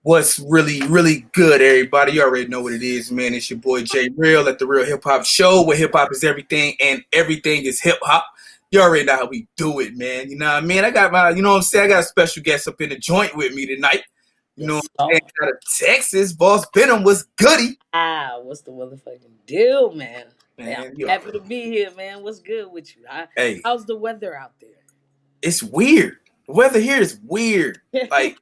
What's really, really good, everybody? You already know what it is, man. It's your boy Jay Real at the Real Hip Hop Show, where hip hop is everything and everything is hip hop. You already know how we do it, man. You know what I mean? I got my, you know what I'm saying? I got a special guest up in the joint with me tonight. You know Yes, what I'm sir. saying? Out of Texas, Boss Venom was goody. What's the motherfucking deal, man? Yeah, I'm Man, you happy already. to be here, man. What's good with you? Hey, How's the weather out it's weird. The weather here is weird. there? Like,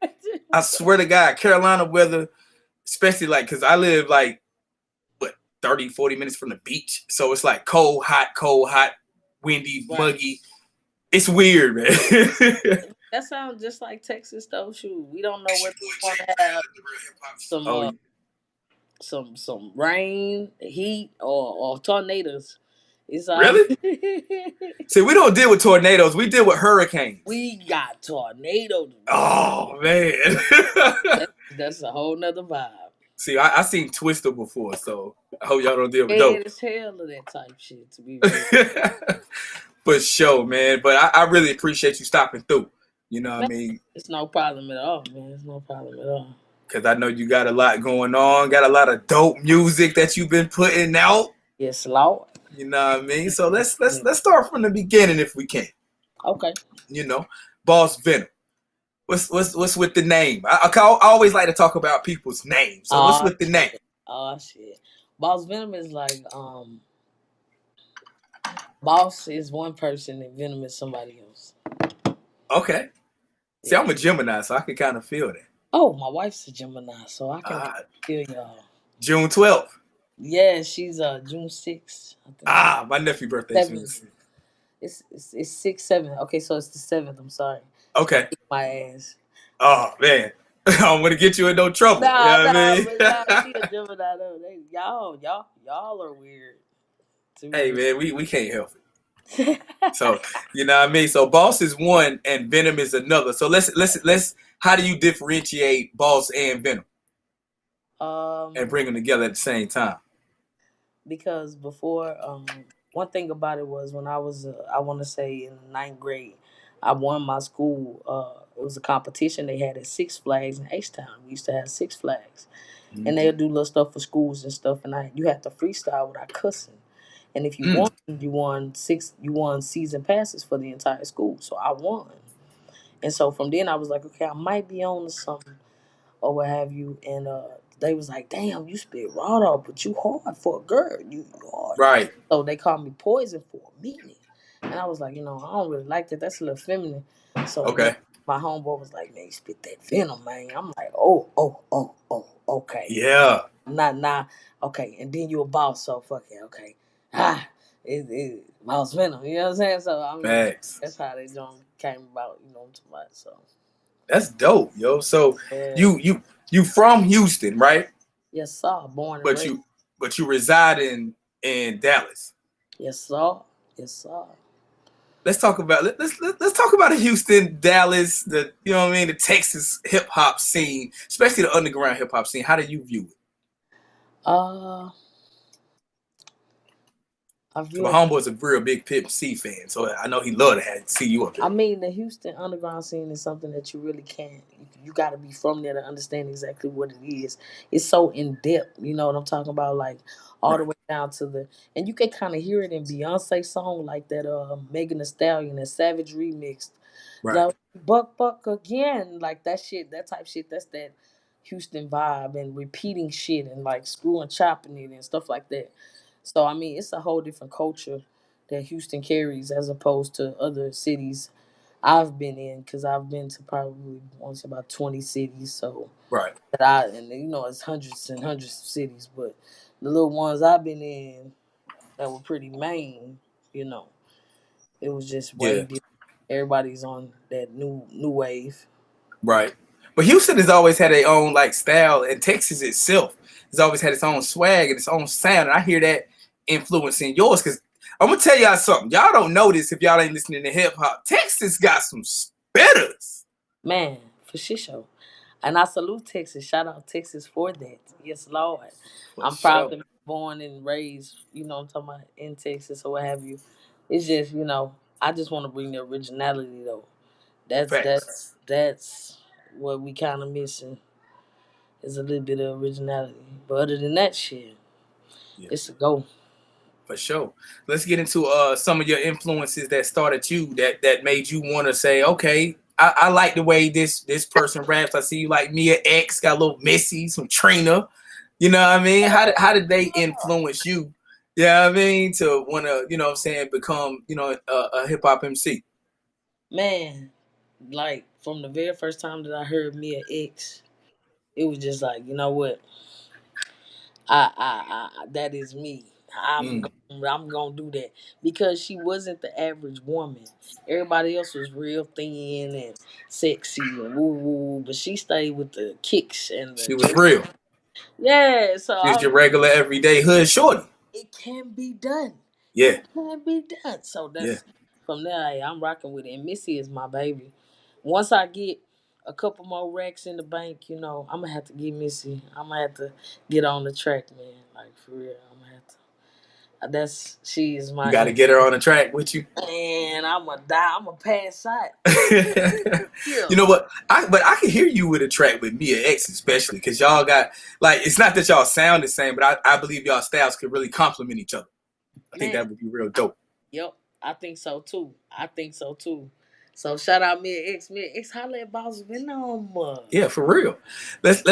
I swear to God, Carolina weather, especially like, because I live like, what, 30, 40 minutes from the beach. So it's like cold, hot, windy, Right. muggy. It's weird, man. That sounds just like Texas, though. Shoot, we don't know whether we're going to have some Oh, uh some rain, heat, or tornadoes. It's all really? See, we don't deal with tornadoes. We deal with hurricanes. we got tornadoes, boy. Oh, man. That's a whole nother vibe. See, I seen Twister before, so I hope y'all don't deal with those. Scared as hell of that type shit, to be real. For sure, man. But I really appreciate you stopping through. You know what I Man, mean? it's no problem at all, man. It's no problem at all. Because I know you got a lot going on, got a lot of dope music that you've been putting out. Yes, Lord. You know what I mean? So let's start from the beginning if we can. Okay. You know, Boss Venom. What's with the name? I always like to talk about people's names. So what's Oh with the name? shit. Oh shit. Boss Venom is like Boss is one person and Venom is somebody else. Okay. See, Yeah. I'm a Gemini, so I can kind of feel that. Oh, my wife's a Gemini, so I can Uh, feel y'all. June 12th. Yeah, she's June 6th, I think. My nephew birthday June 7th. 6th. It's 6, 7. Okay, so it's the 7th, I'm sorry. Okay. My ass. Oh man, I don't want to get you in no trouble. You Nah, know what I nah, mean? but nah, she a Gemini though. Y'all are weird. To be Hey real. man, we can't help it. So you know what I mean. So Boss is one and Venom is another. So let's. How do you differentiate Boss and Venom and um bring them together at the same time? because before one thing about it was when I was I want to say in the ninth grade, I won my school. It was a competition they had at Six Flags in H Town. We used to have Six Flags, and Mm-hmm. they'll do little stuff for schools and stuff. And you have to freestyle without cussing. And if you Mm, won, you won season passes for the entire school. So I won, and so from then I was like, okay, I might be on to something or what have you. And they was like, damn, you spit raw dog, but you hard for a girl. You hard. right. So they called me Poison for a minute. And I was like, I don't really like that. That's a little feminine. So Okay. my homeboy was like, man, you spit that venom, man. I'm like, oh, okay. Yeah. Nah, okay. And then you a boss, so fuck it, okay. Ah, boss venom, you know what I'm saying? So, I mean, Thanks. that's how they joint came about, too much. So, That's dope, yo. So yeah. you from Houston, right? Yes, sir. Born and But raised. you reside in Dallas. Yes, sir. Yes, sir. Let's talk about the Houston, Dallas, the you know what I mean, the Texas hip hop scene, especially the underground hip hop scene. How do you view it? Uh, I Because view my it. homeboy's a real big Pimp C fan, so I know he love to see you up there. I mean, the Houston underground scene is something that you really can't. You got to be from there to understand exactly what it is. It's so in depth. You know what I'm talking about? Like all the Right, way down to and you can kind of hear it in Beyonce song like that. Megan Thee Stallion, that Savage remix. right, Like buck again, like that shit, that type shit. That's that Houston vibe and repeating shit and like screwing chopping it and stuff like that. So I mean, it's a whole different culture that Houston carries as opposed to other cities I've been in because I've been to probably once about 20 cities. So right. that it's hundreds and hundreds of cities, but the little ones I've been in that were pretty main, you know, it was just way Yeah, different. Everybody's on that new wave. right. But Houston has always had their own like style, and Texas itself has always had its own swag and its own sound. And I hear that influence in yours because I'm gonna tell y'all something. Y'all don't know this if y'all ain't listening to hip hop. Texas got some spitters. Man, for sure. And I salute Texas. Shout out Texas for that. Yes, Lord. For I'm proud sure. to be born and raised, I'm talking about in Texas or what have you. It's just, I just want to bring the originality though. That's Facts. that's that's what we kind of missing. It's a little bit of originality. But other than that shit, Yeah, it's a go. for sure. Let's get into some of your influences that started you that made you want to say, okay, I like the way this person raps. I see you like Mia X, got a little Missy, some Trina. You know what I mean? How did they influence you? Yeah, I mean, to want to, you know what I'm saying, become, a hip hop MC. Man, like from the very first time that I heard Mia X, it was just like, you know what? That is me. Mm. I'm gonna do that because she wasn't the average woman. Everybody else was real thin and sexy and woo woo, but she stayed with the kicks and the She was real. yeah. So She I was was your regular everyday hood shorty. it can be done. Yeah, It can be done. So yeah. that's from there. Hey, I'm rocking with it. And Missy is my baby. Once I get a couple more racks in the bank, I'm gonna have to get Missy. I'm gonna have to get on the track, man. Like for real, I'm gonna have to. That's she is You my got to get her on the track with you. man. I'm gonna die. I'm gonna pass out. You Yeah, know what? I can hear you with a track with Mia X, especially because y'all got like it's not that y'all sound the same, but I believe y'all styles could really complement each other. I think man. that would be real dope. Yep, I think so too. I think so too. So shout out Mia X. Mia X, holla at Boss Venom. Yeah, for real. Let's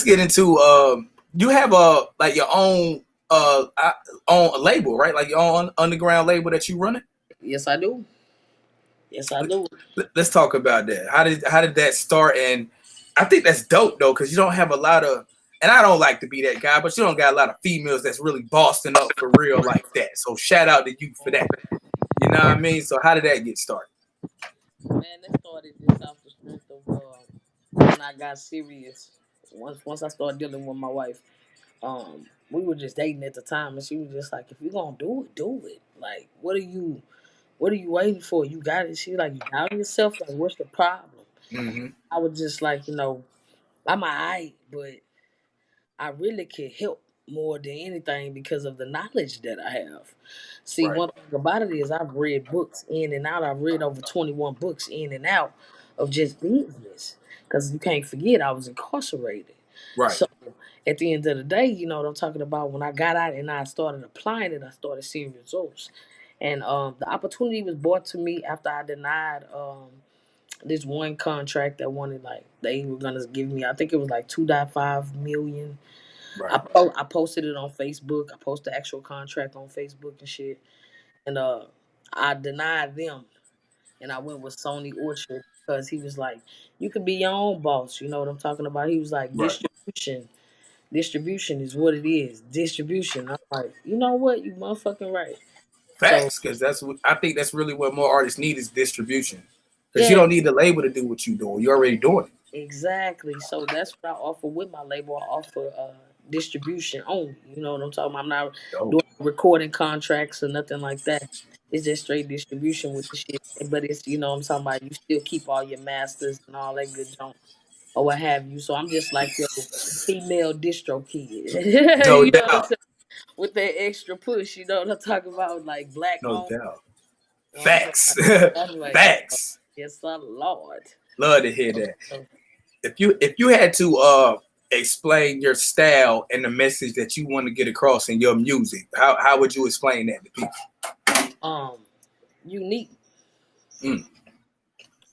get into you have a like your own own label, right? Like your own underground label that you running. Yes, I do. Yes, I do. Let's talk about that. How did that start? And I think that's dope though, because you don't have a lot of. And I don't like to be that guy, but you don't got a lot of females that's really bossing up for real like that. So shout out to you for that. You know what I mean? So how did that get started? Man, that started just off the strength of when I got serious. Once I started dealing with my wife, we were just dating at the time, and she was just like, "If you're gonna do it, do it. Like, what are you waiting for? You got it." She was like, "You doubt yourself. Like, what's the problem?" Mm-hmm. I was just like, I'm alright, but I really can help more than anything because of the knowledge that I have. See, Right. one thing about it is I've read books in and out. I've read over 21 books in and out of just business. Because you can't forget, I was incarcerated. Right. So at the end of the day, you know what I'm talking about? When I got out and I started applying it, I started seeing results. And the opportunity was brought to me after I denied this one contract that wanted like they were gonna give me. I think it was like 2.5 million. Right. I posted it on Facebook. I posted the actual contract on Facebook and shit. And I denied them and I went with Sony Orchard because he was like, "You can be your own boss." You know what I'm talking about? He was like, Right. "Distribution is what it is. Distribution." I'm like, you know what? You motherfucking right. So Facts, because I think that's really what more artists need is distribution. Because you yeah, don't need the label to do what you're doing. You're already doing it. exactly. So that's what I offer with my label. I offer distribution only. You know what I'm talking about? I'm not Dope. doing recording contracts or nothing like that. It's just straight distribution with the shit. But it's what I'm talking about. You still keep all your masters and all that good junk or what have you. So I'm just like your female distro kid. No You know what I'm doubt. saying? With that extra push, you know what I'm talking about? Like black No on. doubt. You know what I'm saying? Facts. That's like, Facts. yes, sir, Lord. Love to hear that. So, If you had to explain your style and the message that you want to get across in your music, how would you explain that to people? um, unique. Mm,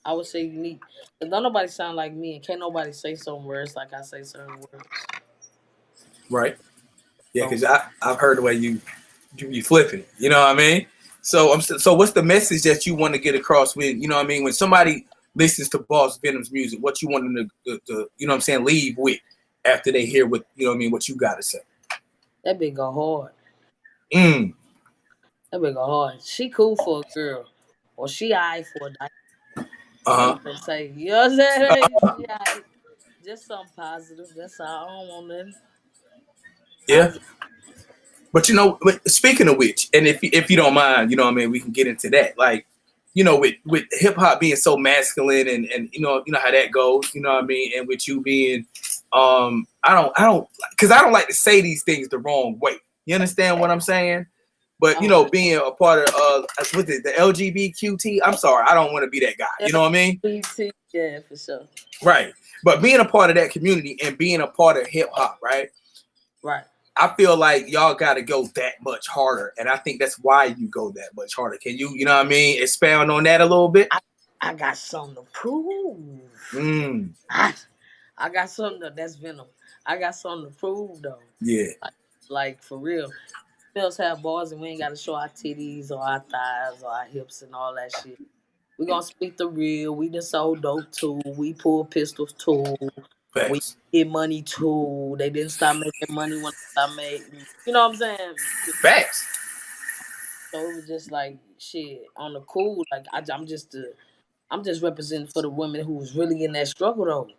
I would say unique. Cause don't nobody sound like me, and can't nobody say certain words like I say certain words. right. Yeah, So because I've heard the way you flipping it. You know what I mean? So what's the message that you want to get across with? You know what I mean? When somebody listens to Boss Venom's music, what you want them to you know what I'm saying, leave with after they hear what you know what I mean, what you gotta say. that big go hard. Mm. That big go hard. She cool for a girl, or she alright for a night. I Uh-huh. would just say, you know what I'm saying? She alright. Just something positive. That's all. I don't want nothing Yeah. positive. But but speaking of which, and if you don't mind, you know what I mean, we can get into that. Like, with hip hop being so masculine and you know how that goes, you know what I mean, and with you being I don't because I don't like to say these things the wrong way. You understand what I'm saying? But Uh-huh. being a part of with the LGBTQT, I'm sorry, I don't want to be that guy. You know what I mean? LGBT, yeah, for sure. Right. But being a part of that community and being a part of hip hop, right? Right. I feel like y'all got to go that much harder, and I think that's why you go that much harder. Can you, you know what I mean, expound on that a little bit? I, I got something to prove. Mm, I, I got something that's Venom. I got something to prove though. yeah, Like for real. Females have bars and we ain't gotta show our titties or our thighs or our hips and all that shit. We gonna speak the real. We done sold dope too. We pull pistols too. We facts, get money too. They didn't stop making money when I stopped making. You know what I'm saying? facts. So it was just like shit on the cool. Like I'm just representing for the women who was really in that struggle though.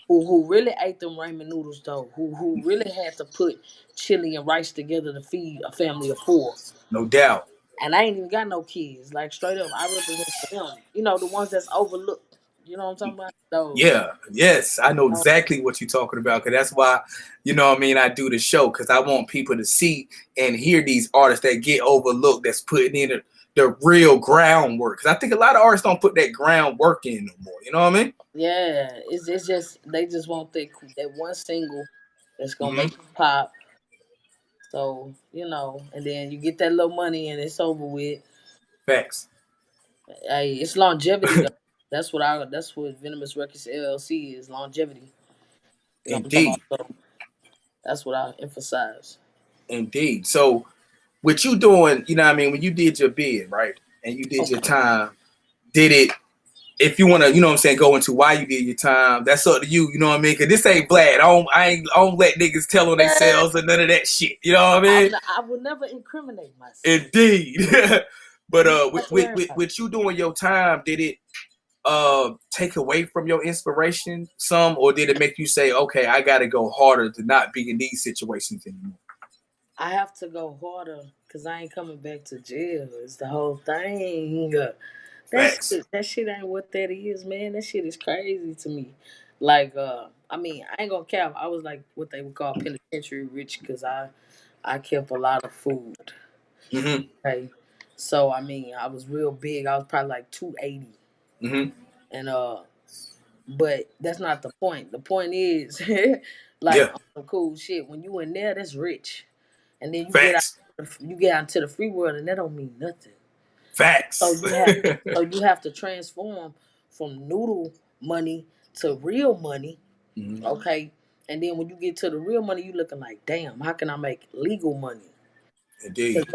Who really ate them ramen noodles though. Who really had to put chili and rice together to feed a family of four. No doubt. And I ain't even got no kids. Like straight up, I represent for them. You know, the ones that's overlooked. You know what I'm talking about? Those. Yeah, yes, I know exactly what you're talking about. Cause that's why, you know what I mean, I do the show because I want people to see and hear these artists that get overlooked, that's putting in the real groundwork. Cause I think a lot of artists don't put that groundwork in no more. You know what I mean? Yeah, it's just they just want that one single that's gonna Mm-hmm. make you pop. So you know, and then you get that little money and it's over with. Facts. Hey, it's longevity though. That's what Venomous Records LLC is longevity. You know what I'm talking Indeed. about? So that's what I emphasize. Indeed. So with you doing, you know what I mean, when you did your bid, right? And you did your Okay. time, did it, if you want to, you know what I'm saying, go into why you did your time, that's up to you, you know what I mean? Because this ain't Vlad. I don't let niggas tell on Yeah, themselves or none of that shit. You know what I mean? I would never incriminate myself. Indeed. But You got to worry about it. with you doing your time, did it take away from your inspiration some, or did it make you say, okay, I gotta go harder to not be in these situations anymore? I have to go harder because I ain't coming back to jail. It's the whole thing. Facts. That shit ain't what that is, man. That shit is crazy to me. Like, I mean, I ain't gonna cap. I was like what they would call penitentiary rich because I kept a lot of food. Mm-hmm. Okay, so I mean, I was real big. I was probably like 280, Mm-hmm. and but that's not the point. The point is, like, Yeah. on some cool shit. When you in there, that's rich, and then Facts. you get out into the free world, and that don't mean nothing. So Facts. you have to transform from noodle money to real money, Mhm. okay? And then when you get to the real money, you looking like, damn, how can I make legal money? Indeed.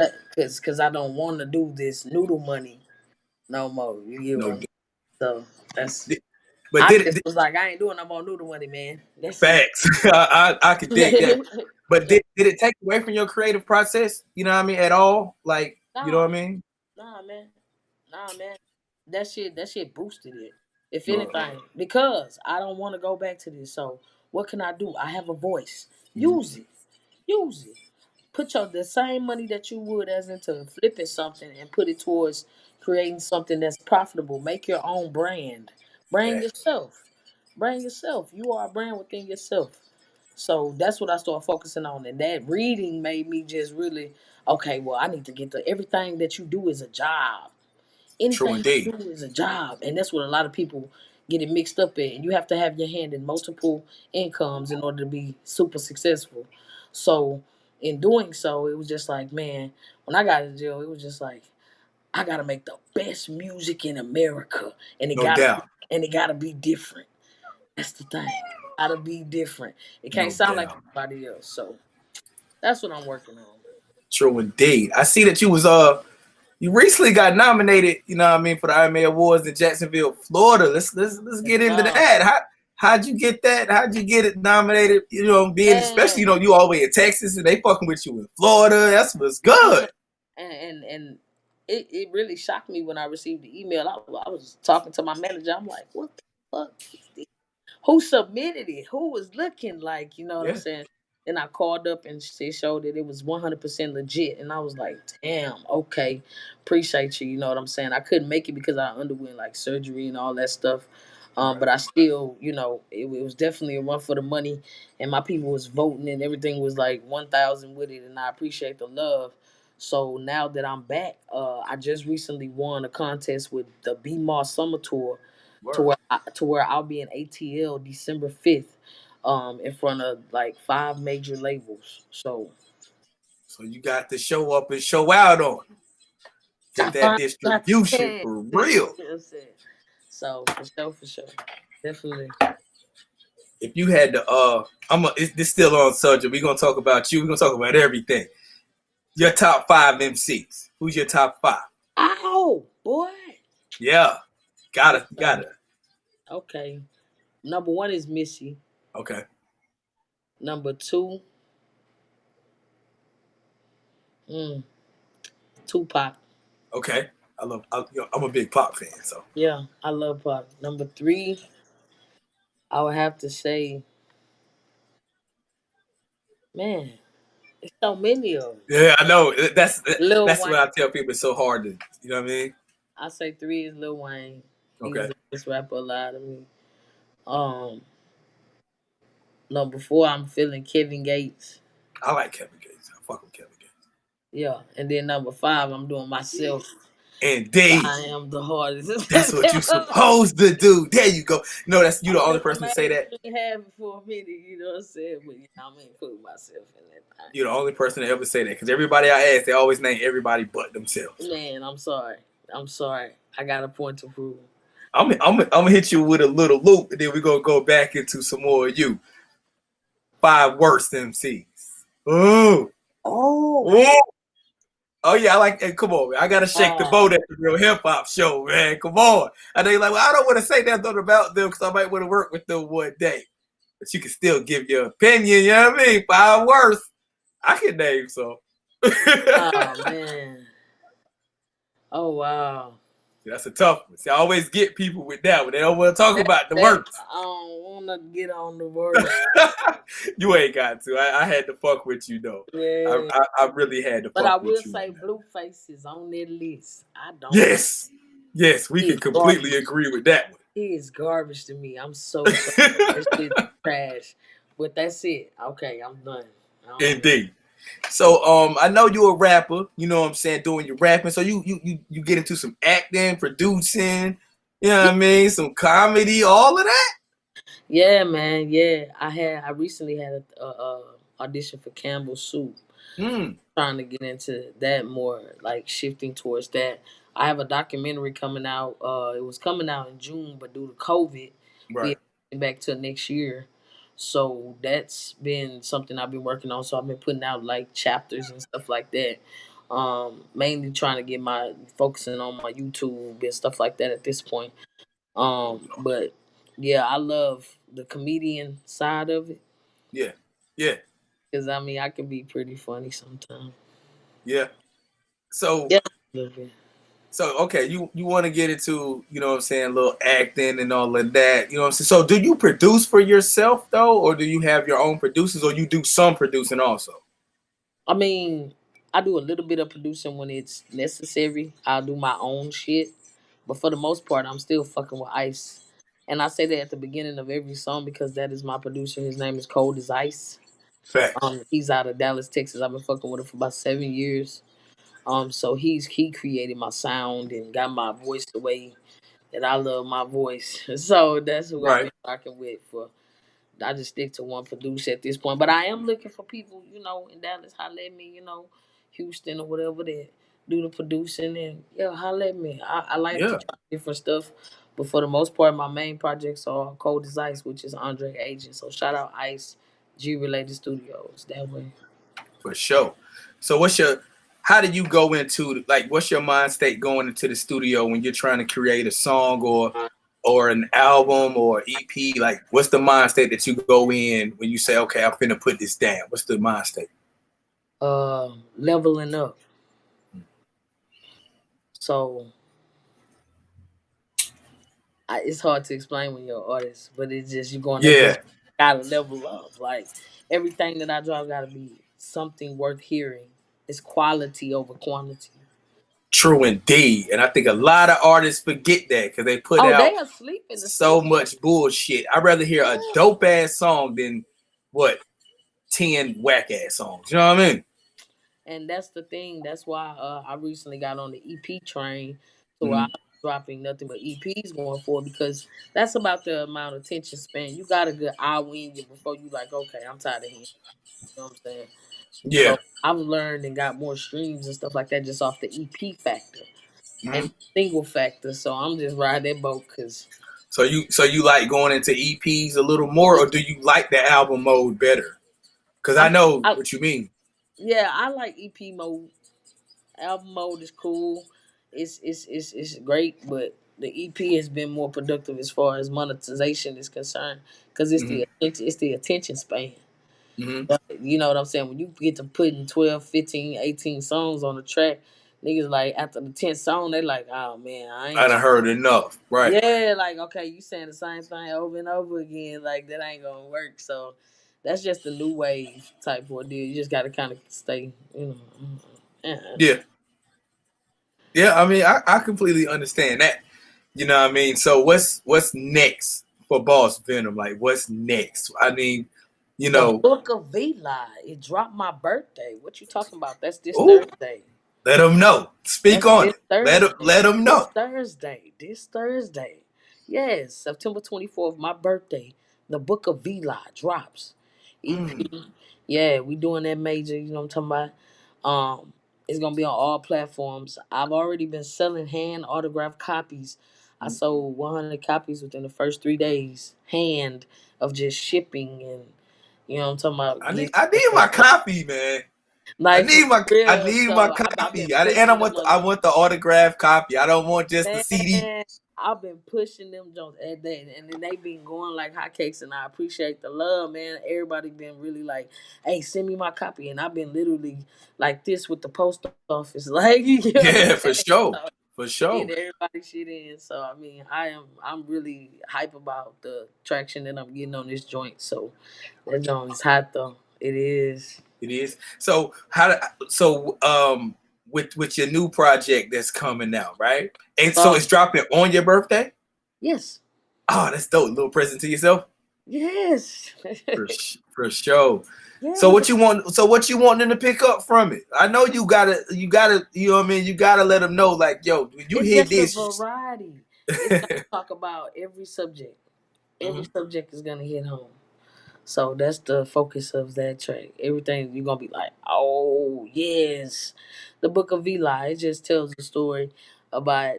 Cause I don't want to do this noodle money no more. You get what No. I'm saying? So that's But I did just it? was like, I ain't doing no more noodle money, man. That's it. Facts. I could dig that. But did it take away from your creative process? You know what I mean? At all? Like, you know Nah, what I mean? nah, man. Nah, man. That shit boosted it. If No. anything, because I don't want to go back to this. So what can I do? I have a voice. Mhm. Use it. Use it. Put the same money that you would as into flipping something and put it towards creating something that's profitable. Make your own brand. Brand Facts. yourself. Brand yourself. You are a brand within yourself. So that's what I started focusing on. And that reading made me just really, okay, well, I need to get to everything that you do is a job. True Anything indeed. you do is a job. And that's what a lot of people get it mixed up in. You have to have your hand in multiple incomes in order to be super successful. So in doing so, it was just like, man, when I got to jail, it was just like, I gotta make the best music in America. No doubt. And it gotta be different. That's the thing. Gotta be different. It can't No sound like doubt. everybody else. So that's what I'm working on. True indeed. I see that you recently got nominated, you know what I mean, for the IMA Awards in Jacksonville, Florida. Let's Yes, get into sir. that. How'd you get that? How'd you get it nominated? You know, being especially, you Man. know, you all the way in Texas and they fucking with you in Florida. That's what's Man. good. And it really shocked me when I received the email. I was talking to my manager. I'm like, what the fuck is this? Who submitted it? Who was looking like, you know what I'm Yeah. saying? Then I called up and they showed that it was 100% legit. And I was like, damn, okay, appreciate you. You know what I'm saying? I couldn't make it because I underwent like surgery and all that stuff. Right. But I still, you know, it was definitely a run for the money. And my people was voting and everything was like 1,000 with it. And I appreciate the love. So now that I'm back, I just recently won a contest with the B Moss Summer Tour to where I'll be in ATL December 5th, in front of like 5 major labels. So you got to show up and show out on. Get that got distribution to, for you know real. what I'm saying? So for sure, definitely. If you had to, this still on subject. We're gonna talk about you. We're gonna talk about everything. Your top 5 MCs. Who's your top 5? Ow, boy. Yeah, gotta, Okay. gotta. Okay. Number one is Missy. Okay, Number two, mm, Tupac. okay. I'm a big pop fan, so Yeah, I love Pac. Number three, I would have to say, man, it's so many of them. yeah, I know. Lil That's Wayne. what I tell people. It's so hard to, you know what I mean? I say three is Lil Wayne. He's Okay, the best rapper alive to me. Um, Number four, I'm feeling Kevin Gates. I like Kevin Gates. I fuck with Kevin Gates. Yeah, and then number five, I'm doing myself. Indeed. I am the hardest. That's what you supposed to do. There you go. No, that's you I'm the only just person to say amazed that. you ain't have it for a minute, you know what I'm saying? But I'm including myself in that You're the only person to ever say that. Because everybody I ask, they always name everybody but themselves. thing. Man, I'm sorry. I'm sorry. I got a point to prove. I'm gonna hit you with a little loop, and then we're gonna go back into some more of you. 5 worst MCs. Ooh. Oh, Ooh. Oh yeah, I like that. Come on, man. I gotta shake the wow. boat at the Real Hip Hop Show, man. Come on. I know you're like, well, I don't want to say nothing about them because I might want to work with them one day. But you can still give your opinion, you know what I mean? 5 worst. I can name some. Oh, man. Oh, wow. That's a tough one. See, I always get people with that one. They don't want to talk That, about the that, worst. I don't want to get on the worst. You ain't got to. I had to fuck with you though. Yeah. I really had to But I fuck will with you say on that. Blueface is on that list. I don't. Yes. Yes, we He can is garbage. completely agree with that He is garbage to me. I'm so sorry. one. That shit trash. But that's it. Okay, I'm done. I don't know. Indeed. So I know you're a rapper, you know what I'm saying, doing your rapping. So you get into some acting, producing, you know what I mean, some comedy, all of that. Yeah, man. Yeah, I recently had a audition for Campbell Soup. Hmm. Trying to get into that more, like shifting towards that. I have a documentary coming out. It was coming out in June, but due to COVID, we Right. had back to next year. So that's been something I've been working on. So I've been putting out like chapters and stuff like that. Mainly trying to get my focusing on my YouTube and stuff like that at this point. But yeah, I love the comedian side of it Yeah. Yeah. because I mean I can be pretty funny sometimes. Yeah. So Yeah, a little bit. okay, you want to get into, you know what I'm saying, a little acting and all of that, you know what I'm saying? So do you produce for yourself though, or do you have your own producers, or you do some producing also? I mean, I do a little bit of producing when it's necessary. I'll do my own shit, but for the most part, I'm still fucking with Ice. And I say that at the beginning of every song because that is my producer. His name is Cold as Ice. Facts. He's out of Dallas, Texas. I've been fucking with him for about 7 years. So he created my sound and got my voice the way that I love my voice. So that's who I've Right. been rocking with for. I just stick to one producer at this point. But I am looking for people, in Dallas, holler at me, Houston or whatever that do the producing and holler at me. I like to Yeah, try different stuff. But for the most part, my main projects are Cold as Ice, which is Andre Agent. So shout out Ice, G Related Studios. That way. for sure. So how do you go into, like, what's your mind state going into the studio when you're trying to create a song or an album or EP? Like, what's the mind state that you go in when you say, okay, I'm finna put this down? What's the mind state? Leveling up. So it's hard to explain when you're an artist, but it's just you're going up this Yeah, gotta level up. Like everything that I drop gotta be something worth hearing. It's quality over quantity. true indeed. And I think a lot of artists forget that because they put Oh, out they asleep in the so studio. much bullshit. I'd rather hear a Yeah. dope ass song than what 10 whack ass songs. You know what I mean? And that's the thing. That's why I recently got on the EP train to where I Mhm. dropping nothing but EPs going forward because that's about the amount of attention span. You got a good hour in you before you like, okay, I'm tired of hearing. You know what I'm saying? Yeah. So I've learned and got more streams and stuff like that just off the EP factor Mhm. and single factor. So I'm just riding that boat because So you like going into EPs a little more, or do you like the album mode better? Because I I'm know I, what you mean. yeah, I like EP mode. Album mode is cool. It's great, but the EP has been more productive as far as monetization is concerned because Hmm. it's the attention span. Hmm. You know what I'm saying? When you get to putting 12, 15, 18 songs on the track, niggas like after the 10th song, they like, oh man, I I ain't. done heard enough. Right. Yeah, like okay, you saying the same thing over and over again, like that ain't gonna work. So that's just the new wave type of deal. You just gotta kind of stay, you know. Yeah. Yeah. Yeah. I mean, I completely understand that. You know what I mean? So what's next for Boss Venom? Like, what's next? I mean, you The know, Book of Eli. It dropped my birthday. What you talking about? That's this oh, Thursday. let them know. Speak That's on this it. Let Thursday. them This know. Thursday. This Thursday. Yes, September 24th, my birthday. The Book of Eli drops. Mm. EP. Yeah, we doing that major, you know what I'm talking about? It's gonna be on all platforms. I've already been selling hand autographed copies. I sold 100 copies within the first 3 days, hand of just shipping and you know what I'm talking about. I need my copy, man. I Like for need my I real. need my So I've been copy. And I pushing them want I want the autograph copy. I don't want just the CD. man. I've been pushing them Jones and then they been going like hotcakes, and I appreciate the love, man. Everybody been really like, "Hey, send me my copy," and I've been literally like this with the post office, like you know what I'm Yeah, for saying. sure. So For getting sure. everybody shit in. So I mean, I'm really hype about the traction that I'm getting on this joint. So that joint is hot though. It is. It is. So with your new project that's coming out, right? And so it's Um. dropping on your birthday? Yes. Oh, that's dope. Little present to yourself? Yes. For sure. So Yes. what you want? So what you want them to pick up from it? I know you gotta, you know what I mean. You gotta let them know, like, yo, when you It's hear just a this. variety. It's gonna talk about every subject. Every Mhm. subject is gonna hit home. So that's the focus of that track. Everything you're gonna be like, oh yes. The Book of Eli, it just tells a story about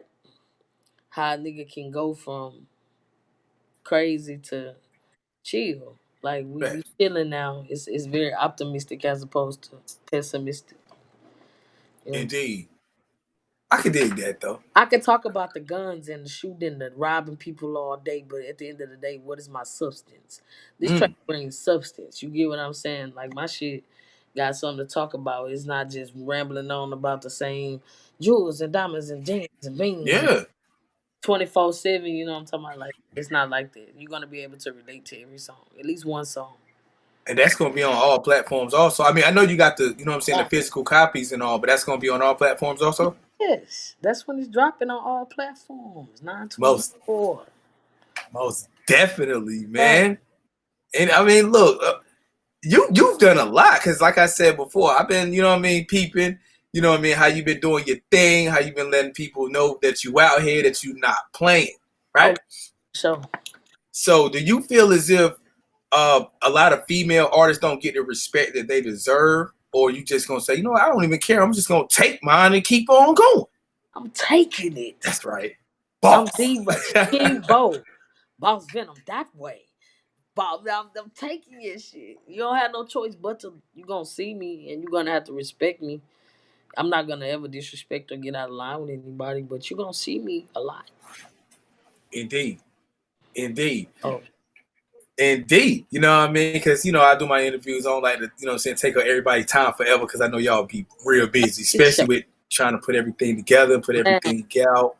how a nigga can go from crazy to chill. Like we Facts. chilling now. It's very optimistic as opposed to pessimistic. You know what I'm saying? Indeed, I could dig that though. I could talk about the guns and the shooting and the robbing people all day, but at the end of the day, what is my substance? This track Mm. brings substance. You get what I'm saying? Like my shit got something to talk about. It's not just rambling on about the same jewels and diamonds and jeans and beans and Yeah, 24/7. You know what I'm talking about? Like it's not like that. You're gonna be able to relate to every song, at least one song. and that's gonna be on all platforms also. I mean, I know you got the, you know what I'm saying, the physical copies and all, but that's gonna be on all platforms also. Yes, that's when it's dropping on all platforms. Nine twenty Most four. most definitely, man. And I mean, look, you've done a lot because, like I said before, I've been, you know what I mean, peeping. You know what I mean? How you been doing your thing? How you been letting people know that you out here, that you not playing, Oh, right? so So, do you feel as if a lot of female artists don't get the respect that they deserve, or you just gonna say, you know what, I don't even care. I'm just gonna take mine and keep on going. I'm taking it. That's right, I'm boss. the King Bo, Boss Venom that way. Boss, I'm taking your shit. You don't have no choice but to. You gonna see me and you gonna have to respect me. I'm not gonna ever disrespect or get out of line with anybody, but you gonna see me a lot. Indeed, indeed. Oh, Indeed, you know what I mean? Because, you know, I do my interviews on like the, you know what I'm saying, take up everybody's time forever because I know y'all be real busy, shit especially show. with trying to put everything together, put Man, everything out.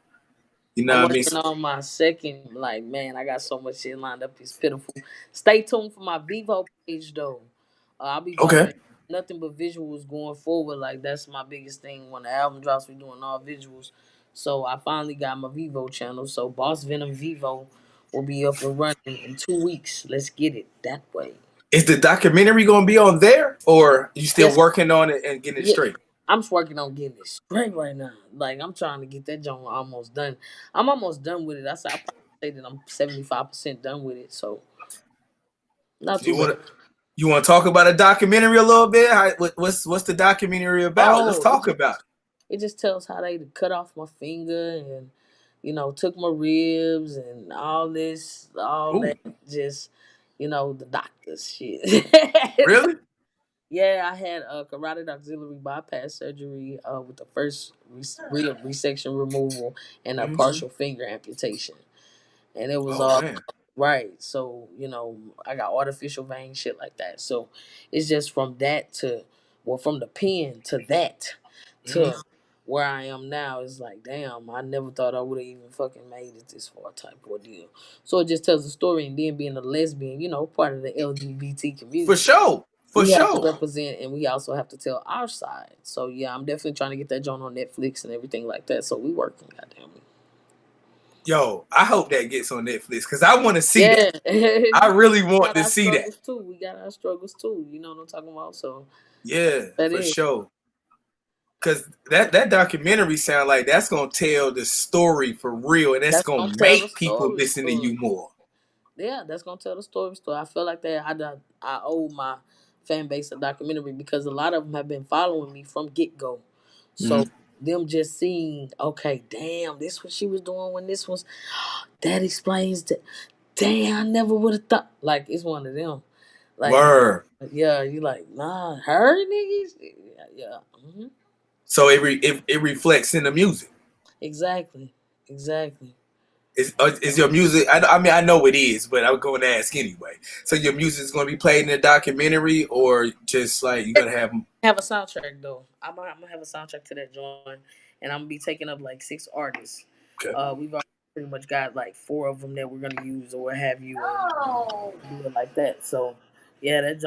You know I'm what I mean? working on my second. Like, man, I got so much shit lined up. It's pitiful. Stay tuned for my Vivo page though. I'll be Okay. dropping nothing but visuals going forward. Like that's my biggest thing. When the album drops, we doing all visuals. So I finally got my Vivo channel. So Boss Venom Vivo will be up and running in 2 weeks. Let's get it that way. Is the documentary going to be on there or you still Yes, working on it and getting it yeah, straight? I'm just working on getting it straight right now. Like I'm trying to get that joint almost done. I'm almost done with it. I probably say that I'm 75% done with it. So not too You bad. want to talk about a documentary a little bit? What's the documentary about? Let's Oh, talk about it just tells how they cut off my finger and took my ribs and it. all Ooh, that. Just the doctors shit. really? Yeah, I had a carotid auxiliary bypass surgery with the first real resection removal and a Hmm. partial finger amputation, and it was Oh all man. right. So I got artificial veins, shit like that. So it's just from that to, well, from the pen to that Hmm. to where I am now. It's like, damn, I never thought I would have even fucking made it this far type ordeal. So it just tells a story, and then being a lesbian, part of the LGBT For community, sure. For we have to sure. represent, and we also have to tell our side. So yeah, I'm definitely trying to get that joint on Netflix and everything like that. So we working, goddamn it. Yo, I hope that gets on Netflix because I want to see that. Yeah, I really we want got to our see that. struggles too. We got our struggles too. You know what I'm talking about? So Yeah, that for is sure. Cause that documentary sound like that's gonna tell the story for real, and that's that's gonna gonna tell the make people story listen to story. you more. Yeah, that's gonna tell the story. I feel like that I owe my fan base a documentary because a lot of them have been following me from get go. So Mhm. them just seeing, okay, damn, this what she was doing when this was. That explains that. Damn, I never would have thought. Like it's one of them. Like Word. yeah, you like nah, her niggas. Yeah, yeah. So it reflects in the music. Exactly, exactly. Is your music? I mean, I know it is, but I'm going to ask anyway. So your music is going to be played in the documentary, or just like you're gonna have? Have a soundtrack though. I'm gonna have a soundtrack to that joint, and I'm gonna be taking up like 6 artists. Okay. We've already pretty much got like 4 of them that we're gonna use or what have you, and do it like that. So yeah, that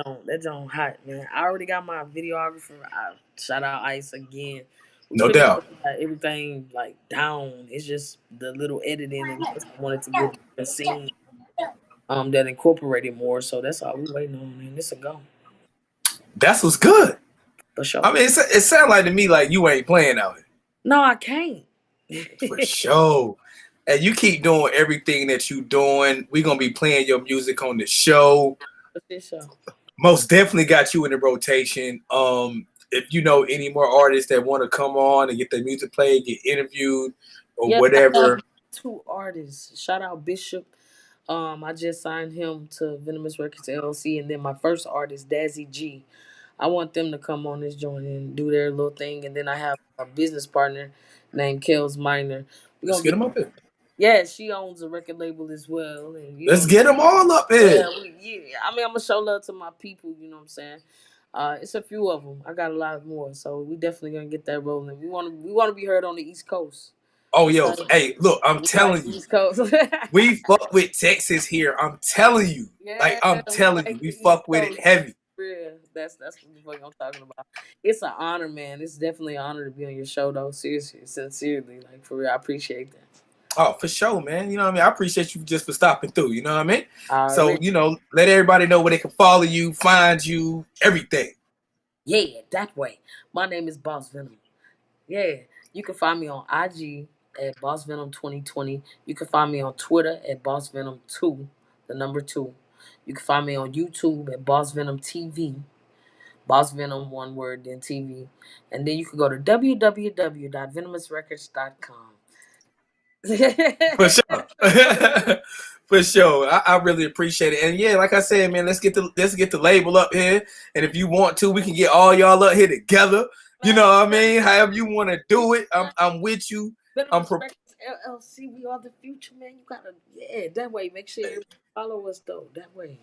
joint hot, man. I already got my videographer. I shout out Ice again. We No pretty much doubt. got everything like down. It's just the little editing, and plus I wanted to get a scene that incorporated more. So that's all we waiting on, man. This a go That's what's good. for I sure. mean, it sounds like to me like you ain't playing out here No, I can't. for sure. And you keep doing everything that you doing. We're gonna be playing your music on the show. For this show. Most definitely got you in the rotation. If you know any more artists that want to come on and get their music played, get interviewed, or Yeah, I have whatever, 2 artists. Shout out Bishop. I just signed him to Venomous Records LLC, and then my first artist, Dazzy G. I want them to come on this joint and do their little thing, and then I have a business partner named Kels Minor. We're let's gonna get get them up here. yeah. She owns a record label as well, and Let's get them all up yeah, here. yeah. I mean, I'm gonna show love to my people. You know what I'm saying? It's a few of them. I got a lot more, so we definitely gonna get that rolling. We want to be heard on the East Coast. Oh, yo, Okay, hey, look, I'm we like telling the you, East Coast. we fuck with Texas here. I'm telling you, like Yeah, I'm we telling you, like we the East fuck with it Coast. heavy. Yeah, that's what the fuck I'm talking about. It's an honor, man. It's definitely an honor to be on your show, though. Seriously, sincerely, like for real, I appreciate that. Oh, for sure, man. You know what I mean? I appreciate you just for stopping through. You know what I mean? So, Already, let everybody know where they can follow you, find you, everything. yeah, that way. My name is Boss Venom. Yeah, you can find me on IG at Boss Venom 2020. You can find me on Twitter at Boss Venom 2, the number 2. You can find me on YouTube at Boss Venom TV. Boss Venom, one word, then TV. And then you can go to www.venomousrecords.com. For sure. For sure. I really appreciate it. And yeah, like I said, man, let's get the label up here. And if you want to, we can get all y'all up here together. You know what I mean? However you want to do it. I'm with you. I'm Venomous pro- Records LLC, we are the future, man. You gotta, yeah, that way. Make sure you follow us, though. That way.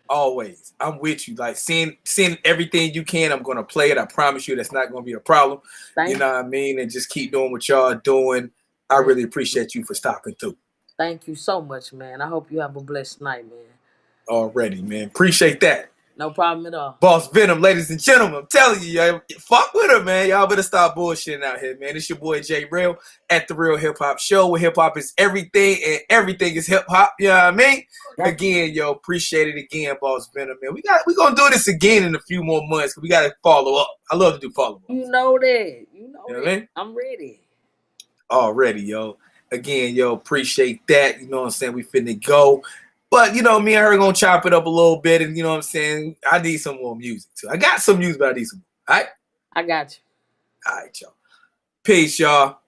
always. I'm with you. Like send everything you can. I'm gonna play it. I promise you that's not gonna be a problem. You Thank know what I mean? And just keep doing what y'all doing. I Thank really appreciate you for stopping through thank you so much, man. I hope you have a blessed night, man. already, man. Appreciate that. No problem at all. Boss Venom, ladies and gentlemen, I'm telling you, y'all, fuck with her, man. Y'all better stop bullshitting out here, man. It's your boy J Real at the Real Hip Hop Show, where hip hop is everything and everything is hip hop. You know what I mean? Again, yo, appreciate it again, Boss Venom, man. We gonna do this again in a few more months because we gotta follow up. I love to do follow up. You know that. You know what that. I mean? I'm ready. Already, yo. Again, yo, appreciate that. You know what I'm saying? We finna go. But, you know, me and her gonna chop it up a little bit. And, you know what I'm saying? I need some more music, too. I got some music, but I need some more. All right? I got you. All right, y'all. Peace, y'all.